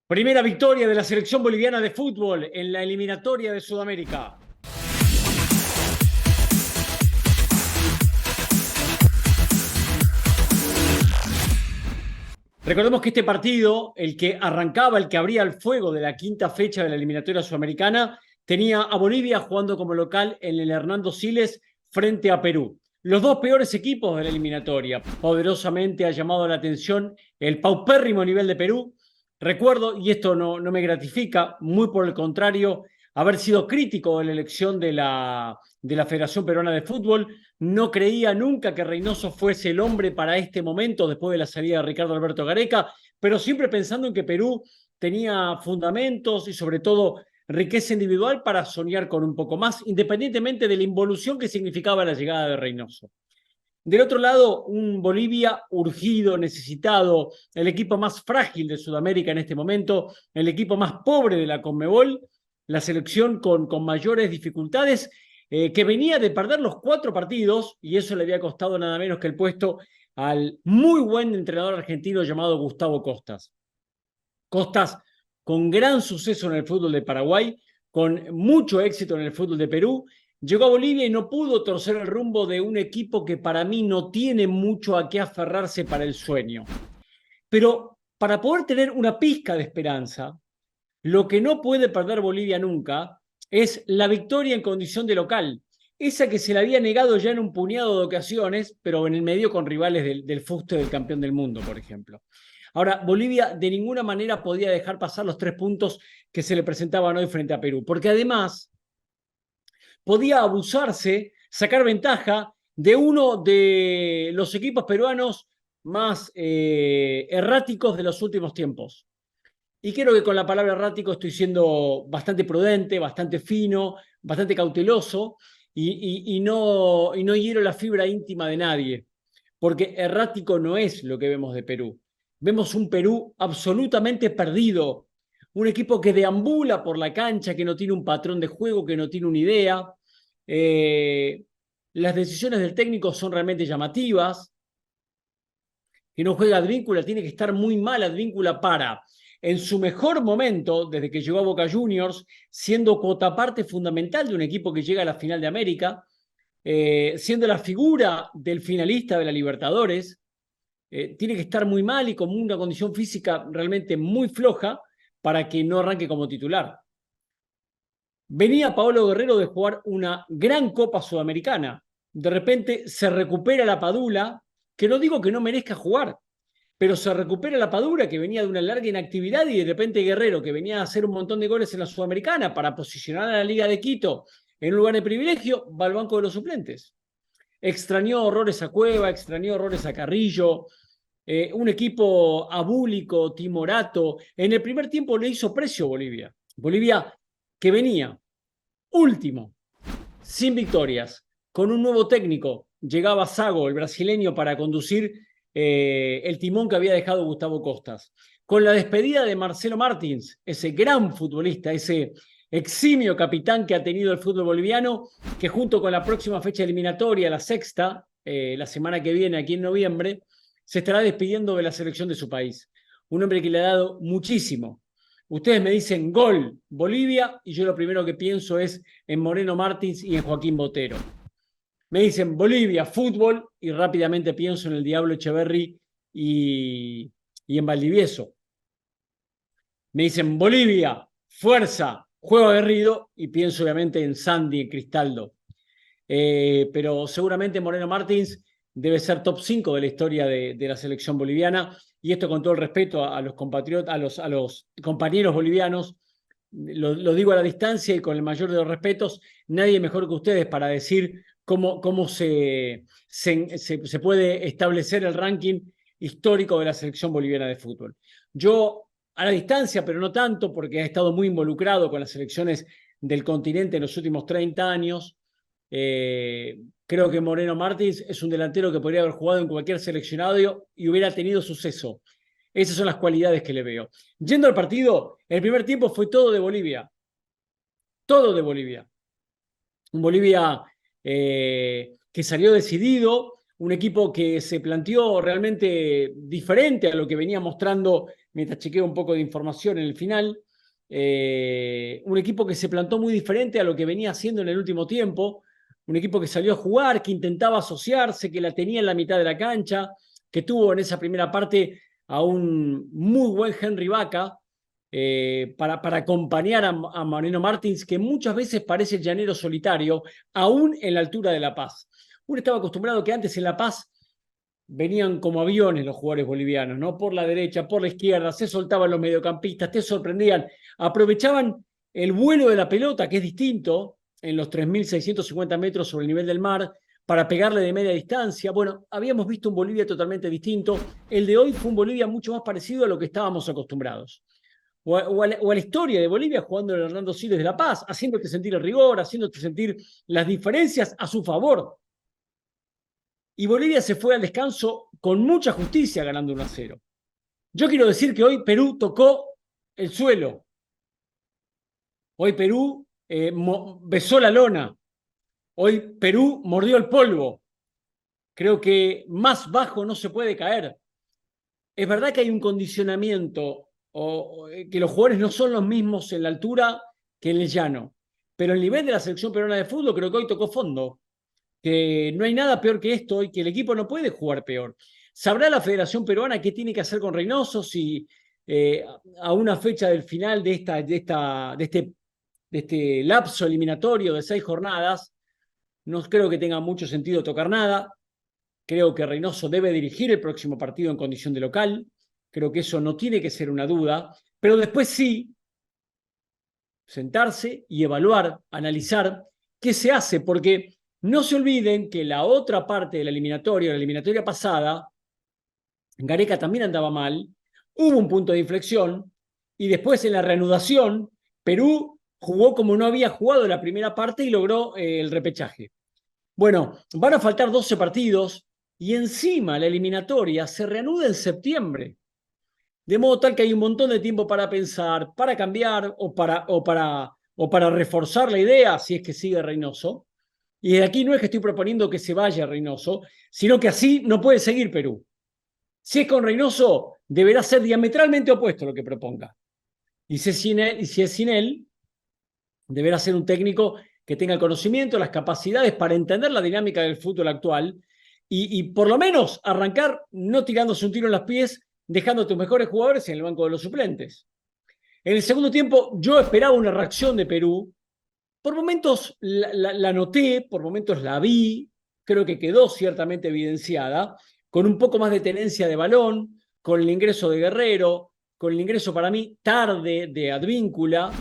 Primera victoria de la selección boliviana de fútbol en la eliminatoria de Sudamérica. Recordemos que este partido, el que arrancaba, el que abría el fuego de la quinta fecha de la eliminatoria sudamericana, tenía a Bolivia jugando como local en el Hernando Siles frente a Perú. Los dos peores equipos de la eliminatoria. Poderosamente ha llamado la atención el paupérrimo nivel de Perú. Recuerdo, y esto no me gratifica, muy por el contrario, haber sido crítico de la elección de la Federación Peruana de Fútbol. No creía nunca que Reynoso fuese el hombre para este momento, después de la salida de Ricardo Alberto Gareca, pero siempre pensando en que Perú tenía fundamentos y sobre todo riqueza individual para soñar con un poco más, independientemente de la involución que significaba la llegada de Reynoso. Del otro lado, un Bolivia urgido, necesitado, el equipo más frágil de Sudamérica en este momento, el equipo más pobre de la Conmebol, la selección con mayores dificultades, que venía de perder los 4 partidos, y eso le había costado nada menos que el puesto al muy buen entrenador argentino llamado Gustavo Costas. Costas, con gran suceso en el fútbol de Paraguay, con mucho éxito en el fútbol de Perú, llegó a Bolivia y no pudo torcer el rumbo de un equipo que para mí no tiene mucho a qué aferrarse para el sueño. Pero para poder tener una pizca de esperanza, lo que no puede perder Bolivia nunca es la victoria en condición de local. Esa que se le había negado ya en un puñado de ocasiones, pero en el medio con rivales del fuste del campeón del mundo, por ejemplo. Ahora, Bolivia de ninguna manera podía dejar pasar los 3 puntos que se le presentaban hoy frente a Perú, porque además podía abusarse, sacar ventaja de uno de los equipos peruanos más erráticos de los últimos tiempos. Y creo que con la palabra errático estoy siendo bastante prudente, bastante fino, bastante cauteloso y no hiero la fibra íntima de nadie, porque errático no es lo que vemos de Perú. Vemos un Perú absolutamente perdido, un equipo que deambula por la cancha, que no tiene un patrón de juego, que no tiene una idea. Las decisiones del técnico son realmente llamativas, que no juega Advíncula, tiene que estar muy mal Advíncula para, en su mejor momento, desde que llegó a Boca Juniors, siendo cuota parte fundamental de un equipo que llega a la final de América, siendo la figura del finalista de la Libertadores, tiene que estar muy mal y con una condición física realmente muy floja para que no arranque como titular. Venía Paolo Guerrero de jugar una gran Copa Sudamericana. De repente se recupera la Padula, que no digo que no merezca jugar, pero se recupera la Padula, que venía de una larga inactividad, y de repente Guerrero, que venía a hacer un montón de goles en la Sudamericana para posicionar a la Liga de Quito en un lugar de privilegio, va al banco de los suplentes. Extrañó horrores a Cueva, extrañó horrores a Carrillo, un equipo abúlico, timorato. En el primer tiempo le hizo precio Bolivia. Bolivia que venía último, sin victorias, con un nuevo técnico. Llegaba Zago, el brasileño, para conducir el timón que había dejado Gustavo Costas. Con la despedida de Marcelo Martins, ese gran futbolista, ese eximio capitán que ha tenido el fútbol boliviano, que junto con la próxima fecha eliminatoria, la sexta, la semana que viene, aquí en noviembre, se estará despidiendo de la selección de su país. Un hombre que le ha dado muchísimo. Ustedes me dicen gol Bolivia y yo lo primero que pienso es en Moreno Martins y en Joaquín Botero. Me dicen Bolivia, fútbol, y rápidamente pienso en el Diablo Echeverri y en Valdivieso. Me dicen Bolivia, fuerza, juego aguerrido, y pienso obviamente en Sandy, en Cristaldo. Pero seguramente Moreno Martins debe ser top 5 de la historia de la selección boliviana, y esto con todo el respeto a los compatriotas, a los compañeros bolivianos, lo digo a la distancia y con el mayor de los respetos, nadie mejor que ustedes para decir cómo se puede establecer el ranking histórico de la selección boliviana de fútbol. Yo, a la distancia, pero no tanto, porque he estado muy involucrado con las selecciones del continente en los últimos 30 años, creo que Moreno Martins es un delantero que podría haber jugado en cualquier seleccionado y hubiera tenido suceso. Esas son las cualidades que le veo. Yendo al partido, el primer tiempo fue todo de Bolivia. Todo de Bolivia. Un Bolivia que salió decidido, un equipo que se planteó realmente diferente a lo que venía mostrando mientras chequeo un poco de información en el final. Un equipo que se plantó muy diferente a lo que venía haciendo en el último tiempo. Un equipo que salió a jugar, que intentaba asociarse, que la tenía en la mitad de la cancha, que tuvo en esa primera parte a un muy buen Henry Vaca para acompañar a Moreno Martins, que muchas veces parece el llanero solitario, aún en la altura de La Paz. Uno estaba acostumbrado que antes en La Paz venían como aviones los jugadores bolivianos, ¿no? Por la derecha, por la izquierda, se soltaban los mediocampistas, te sorprendían, aprovechaban el vuelo de la pelota, que es distinto, en los 3.650 metros sobre el nivel del mar, para pegarle de media distancia. Bueno, habíamos visto un Bolivia totalmente distinto. El de hoy fue un Bolivia mucho más parecido a lo que estábamos acostumbrados. O a la historia de Bolivia jugando en Hernando Siles de La Paz, haciéndote sentir el rigor, haciéndote sentir las diferencias a su favor. Y Bolivia se fue al descanso con mucha justicia ganando 1-0. Yo quiero decir que hoy Perú tocó el suelo. Hoy Perú besó la lona. Hoy Perú mordió el polvo. Creo que más bajo no se puede caer. Es verdad que hay un condicionamiento, que los jugadores no son los mismos en la altura que en el llano. Pero el nivel de la selección peruana de fútbol creo que hoy tocó fondo. Que no hay nada peor que esto y que el equipo no puede jugar peor. ¿Sabrá la Federación Peruana qué tiene que hacer con Reynoso si a una fecha del final de este lapso eliminatorio de 6 jornadas no creo que tenga mucho sentido tocar nada? Creo que Reynoso debe dirigir el próximo partido en condición de local. Creo que eso no tiene que ser una duda. Pero después sí, sentarse y evaluar, analizar qué se hace, porque no se olviden que la otra parte de la eliminatoria pasada, Gareca también andaba mal, hubo un punto de inflexión y después en la reanudación Perú jugó como no había jugado en la primera parte y logró el repechaje. Bueno, van a faltar 12 partidos y encima la eliminatoria se reanuda en septiembre. De modo tal que hay un montón de tiempo para pensar, para cambiar o para reforzar la idea si es que sigue Reynoso. Y de aquí no es que estoy proponiendo que se vaya Reynoso, sino que así no puede seguir Perú. Si es con Reynoso, deberá ser diametralmente opuesto a lo que proponga. Y si es sin él, deberá ser un técnico que tenga el conocimiento, las capacidades para entender la dinámica del fútbol actual y por lo menos arrancar no tirándose un tiro en los pies, dejando a tus mejores jugadores en el banco de los suplentes. En el segundo tiempo yo esperaba una reacción de Perú. Por momentos la noté, por momentos la vi, creo que quedó ciertamente evidenciada, con un poco más de tenencia de balón, con el ingreso de Guerrero, con el ingreso para mí tarde de Advíncula.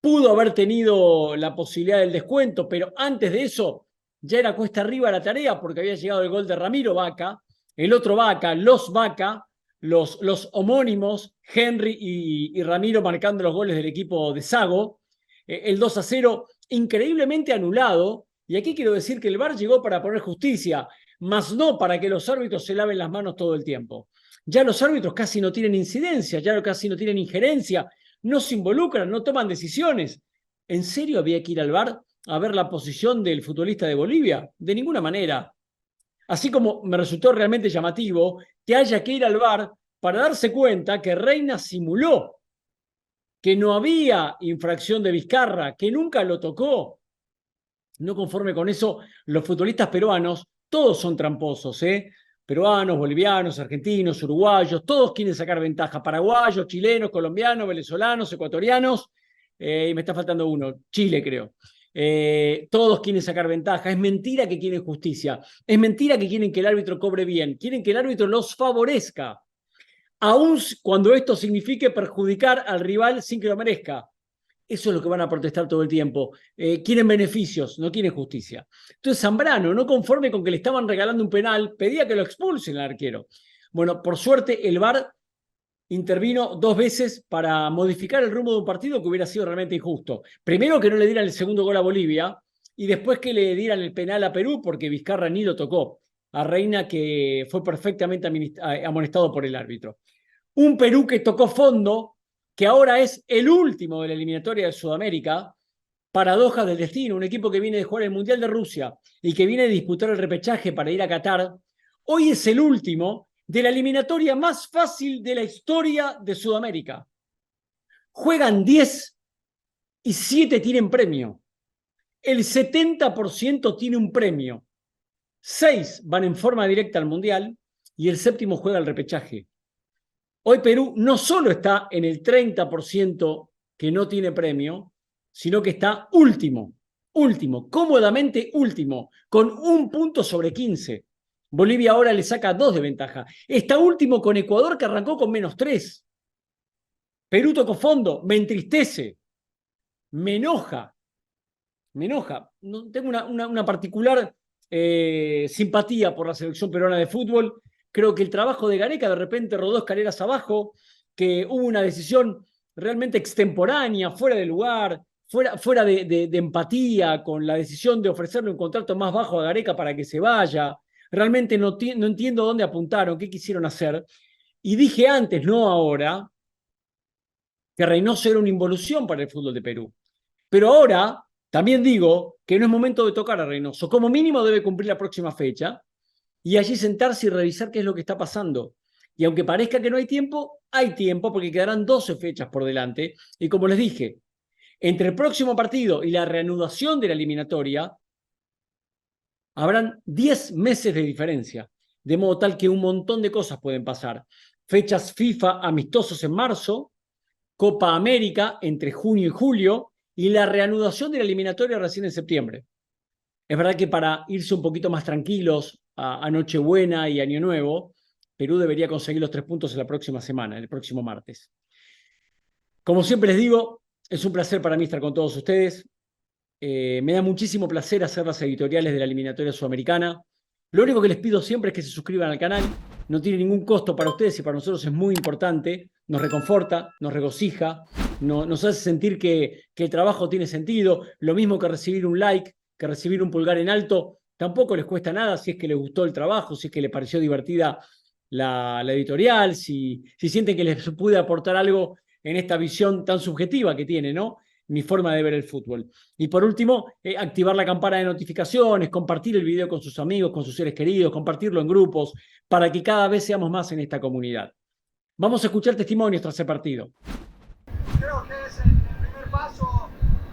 Pudo haber tenido la posibilidad del descuento, pero antes de eso ya era cuesta arriba la tarea porque había llegado el gol de Ramiro Vaca, el otro Vaca, los Vaca, los homónimos, Henry y Ramiro marcando los goles del equipo de Sago, el 2-0 increíblemente anulado, y aquí quiero decir que el VAR llegó para poner justicia, más no para que los árbitros se laven las manos todo el tiempo. Ya los árbitros casi no tienen incidencia, ya casi no tienen injerencia, no se involucran, no toman decisiones. ¿En serio había que ir al VAR a ver la posición del futbolista de Bolivia? De ninguna manera. Así como me resultó realmente llamativo que haya que ir al VAR para darse cuenta que Reina simuló, que no había infracción de Vizcarra, que nunca lo tocó. No conforme con eso, los futbolistas peruanos, todos son tramposos, peruanos, bolivianos, argentinos, uruguayos, todos quieren sacar ventaja. Paraguayos, chilenos, colombianos, venezolanos, ecuatorianos, y me está faltando uno, Chile creo. Todos quieren sacar ventaja. Es mentira que quieren justicia. Es mentira que quieren que el árbitro cobre bien. Quieren que el árbitro los favorezca, aun cuando esto signifique perjudicar al rival sin que lo merezca. Eso es lo que van a protestar todo el tiempo. Quieren beneficios, no quieren justicia. Entonces Zambrano, no conforme con que le estaban regalando un penal, pedía que lo expulsen al arquero. Bueno, por suerte el VAR intervino 2 veces para modificar el rumbo de un partido que hubiera sido realmente injusto. Primero que no le dieran el segundo gol a Bolivia y después que le dieran el penal a Perú porque Vizcarra ni lo tocó. A Reina que fue perfectamente amonestado por el árbitro. Un Perú que tocó fondo, que ahora es el último de la eliminatoria de Sudamérica, paradojas del destino, un equipo que viene de jugar el Mundial de Rusia y que viene de disputar el repechaje para ir a Qatar, hoy es el último de la eliminatoria más fácil de la historia de Sudamérica. Juegan 10 y 7 tienen premio. El 70% tiene un premio. 6 van en forma directa al Mundial y el séptimo juega el repechaje. Hoy Perú no solo está en el 30% que no tiene premio, sino que está último, cómodamente último, con 1 punto sobre 15. Bolivia ahora le saca 2 de ventaja. Está último con Ecuador, que arrancó con -3. Perú tocó fondo, me entristece, me enoja. No, tengo una particular simpatía por la selección peruana de fútbol. Creo que el trabajo de Gareca de repente rodó escaleras abajo, que hubo una decisión realmente extemporánea, fuera de lugar, fuera de empatía con la decisión de ofrecerle un contrato más bajo a Gareca para que se vaya. Realmente no entiendo dónde apuntaron, qué quisieron hacer. Y dije antes, no ahora, que Reynoso era una involución para el fútbol de Perú. Pero ahora también digo que no es momento de tocar a Reynoso. Como mínimo debe cumplir la próxima fecha y allí sentarse y revisar qué es lo que está pasando. Y aunque parezca que no hay tiempo porque quedarán 12 fechas por delante. Y como les dije, entre el próximo partido y la reanudación de la eliminatoria, habrán 10 meses de diferencia. De modo tal que un montón de cosas pueden pasar. Fechas FIFA amistosos en marzo, Copa América entre junio y julio, y la reanudación de la eliminatoria recién en septiembre. Es verdad que para irse un poquito más tranquilos a Nochebuena y Año Nuevo, Perú debería conseguir los 3 puntos en la próxima semana, el próximo martes. Como siempre les digo, es un placer para mí estar con todos ustedes. Me da muchísimo placer hacer las editoriales de la eliminatoria sudamericana. Lo único que les pido siempre es que se suscriban al canal. No tiene ningún costo para ustedes y para nosotros es muy importante. Nos reconforta, nos regocija, nos hace sentir que el trabajo tiene sentido. Lo mismo que recibir un like, que recibir un pulgar en alto. Tampoco les cuesta nada si es que les gustó el trabajo, si es que les pareció divertida la editorial, si sienten que les pude aportar algo en esta visión tan subjetiva que tiene, ¿no? Mi forma de ver el fútbol. Y por último, activar la campana de notificaciones, compartir el video con sus amigos, con sus seres queridos, compartirlo en grupos, para que cada vez seamos más en esta comunidad. Vamos a escuchar testimonios tras el partido. Creo que es el primer paso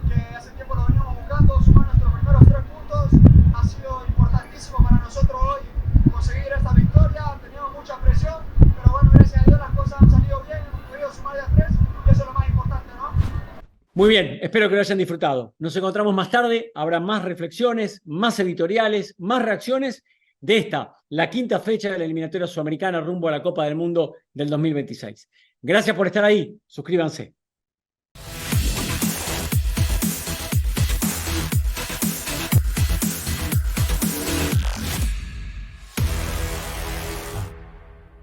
que hace tiempo lo veníamos buscando, sumar nuestros primeros 3 puntos. Ha sido importantísimo para nosotros hoy conseguir esta victoria. Teníamos mucha presión, pero bueno, gracias a Dios las cosas han salido bien, hemos podido sumar de a 3 y eso es lo más importante, ¿no? Muy bien, espero que lo hayan disfrutado. Nos encontramos más tarde, habrá más reflexiones, más editoriales, más reacciones de esta, la 5ª fecha de la eliminatoria sudamericana rumbo a la Copa del Mundo del 2026. Gracias por estar ahí, suscríbanse.